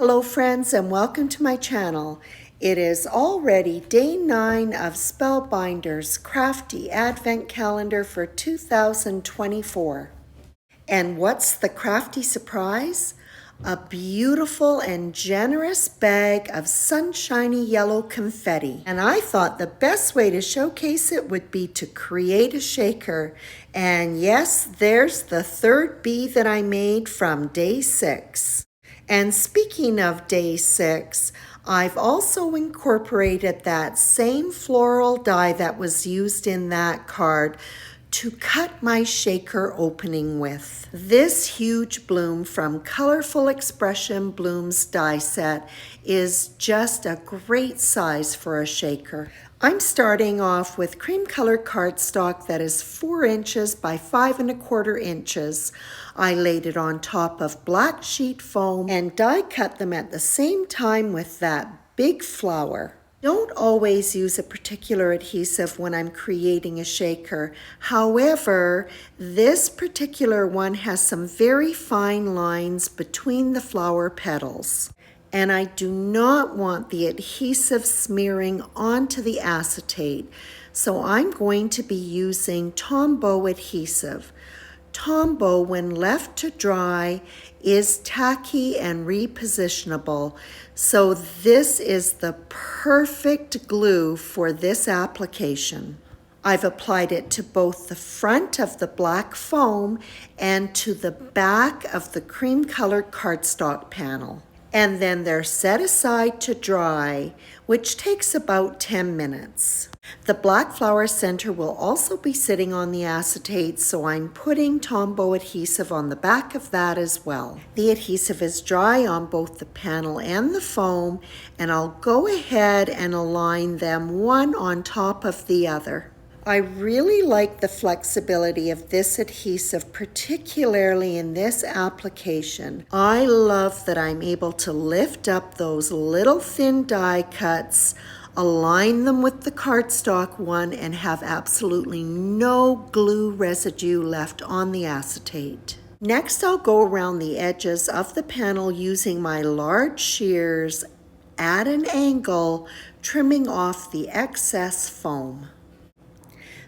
Hello friends and welcome to my channel. It is already day 9 of Spellbinder's Crafty Advent Calendar for 2024. And what's the crafty surprise? A beautiful and generous bag of sunshiny yellow confetti. And I thought the best way to showcase it would be to create a shaker. And yes, there's the third bee that I made from day 6. And speaking of day 6, I've also incorporated that same floral die that was used in that card to cut my shaker opening with. This huge bloom from Colorful Expression Blooms die set is just a great size for a shaker. I'm starting off with cream color cardstock that is 4 inches by 5¼ inches. I laid it on top of black sheet foam and die cut them at the same time with that big flower. Don't always use a particular adhesive when I'm creating a shaker. However, this particular one has some very fine lines between the flower petals. And I do not want the adhesive smearing onto the acetate. So I'm going to be using Tombow adhesive. Tombow, when left to dry, is tacky and repositionable. So this is the perfect glue for this application. I've applied it to both the front of the black foam and to the back of the cream colored cardstock panel. And then they're set aside to dry, which takes about 10 minutes. The black flower center will also be sitting on the acetate, so I'm putting Tombow adhesive on the back of that as well. The adhesive is dry on both the panel and the foam, and I'll go ahead and align them one on top of the other. I really like the flexibility of this adhesive, particularly in this application. I love that I'm able to lift up those little thin die cuts, align them with the cardstock one, and have absolutely no glue residue left on the acetate. Next, I'll go around the edges of the panel using my large shears at an angle, trimming off the excess foam.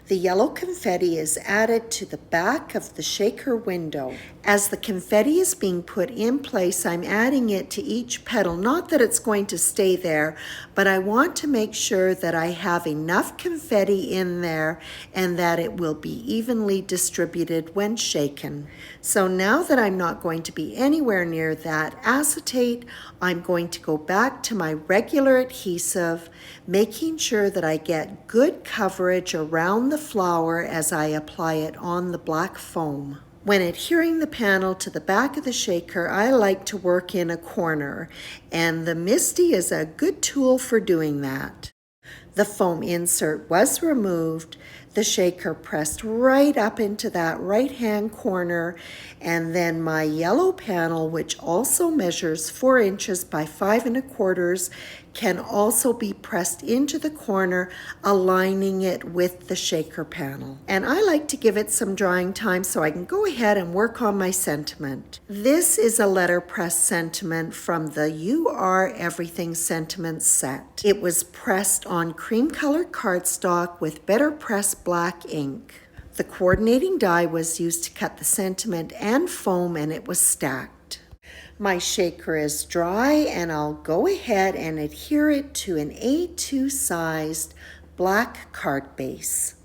The yellow confetti is added to the back of the shaker window. As the confetti is being put in place, I'm adding it to each petal. Not that it's going to stay there, but I want to make sure that I have enough confetti in there and that it will be evenly distributed when shaken. So now that I'm not going to be anywhere near that acetate, I'm going to go back to my regular adhesive, making sure that I get good coverage around the flower as I apply it on the black foam. When adhering the panel to the back of the shaker, I like to work in a corner, and the MISTI is a good tool for doing that. The foam insert was removed, the shaker pressed right up into that right-hand corner, and then my yellow panel, which also measures 4 inches by 5¼ can also be pressed into the corner, aligning it with the shaker panel. And I like to give it some drying time so I can go ahead and work on my sentiment. This is a letterpress sentiment from the You Are Everything sentiment set. It was pressed on cream colored cardstock with Better Press black ink. The coordinating die was used to cut the sentiment and foam, and it was stacked. My shaker is dry, and I'll go ahead and adhere it to an A2 sized black card base.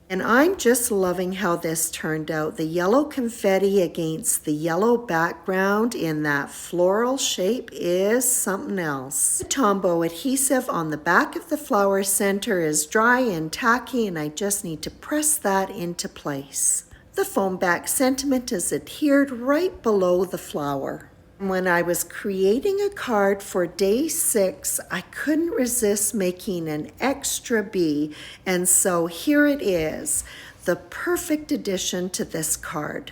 And I'm just loving how this turned out. The yellow confetti against the yellow background in that floral shape is something else. The Tombow adhesive on the back of the flower center is dry and tacky, and I just need to press that into place. The foam back sentiment is adhered right below the flower. When I was creating a card for day 6, I couldn't resist making an extra bee, and so here it is, the perfect addition to this card.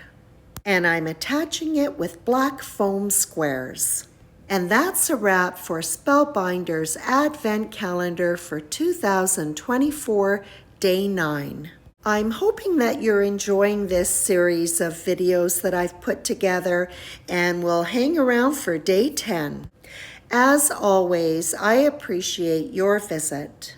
And I'm attaching it with black foam squares. And that's a wrap for Spellbinder's Advent Calendar for 2024, Day 9. I'm hoping that you're enjoying this series of videos that I've put together, and will hang around for day 10. As always, I appreciate your visit.